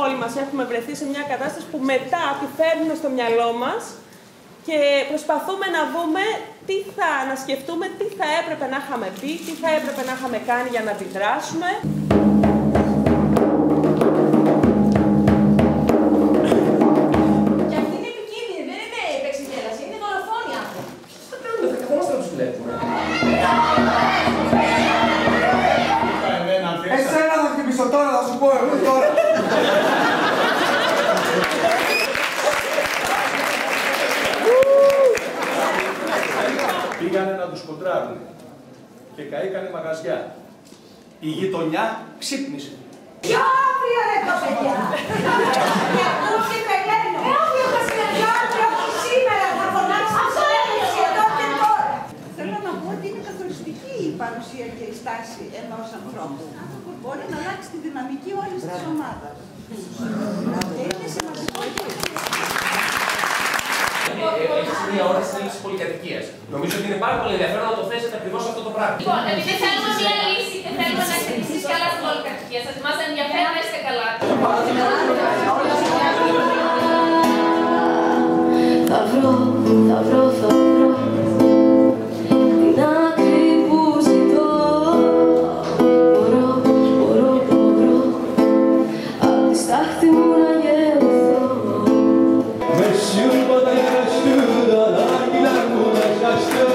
Όλοι μας έχουμε βρεθεί σε μια κατάσταση που μετά τη φέρνουμε στο μυαλό μας και προσπαθούμε να δούμε να σκεφτούμε τι θα έπρεπε να είχαμε πει, τι θα έπρεπε να είχαμε κάνει για να αντιδράσουμε. Και αυτή είναι επικίνδυνη, δεν είναι επεξηγέλαση, είναι δολοφόνοι άνθρωποι. Δεν θα καθόμαστε να τους βλέπουμε. Εσένα θα χτυπήσω τώρα, θα σου πω εγώ τώρα. Πήγανε να τους κοντράρουν και καήκανε μαγαζιά. Η γειτονιά ξύπνησε. Ποιο αύριο ρε το παιδιά! Και ακούω και τρελαίνω. Αύριο θα συνεργάζω σήμερα, θα φωνάξω στο έλεξη εδώ και τώρα. Θέλω να πω ότι είναι καθοριστική η παρουσία και η στάση ενός ανθρώπου. Μπορεί να αλλάξει τη δυναμική όλης της ομάδας. Και είναι σημαντικό και Έχεις μία ώρα στην λύση πολυκατοικίας. Νομίζω ότι είναι πάρα πολύ ενδιαφέρον να το θέσετε ακριβώς αυτό το πράγμα. Λοιπόν, επειδή θέλουμε μία λύση και θέλουμε να εξελιχθείς κι άλλα στην πολυκατοικία σας, μας ενδιαφέρει να είστε καλά. Θα βρω την άκρη που ζητώ. Μπορώ απ' τη στάχτη μου να γελθώ. Meşhur bana yaşlı, anargiler bu yaşlı.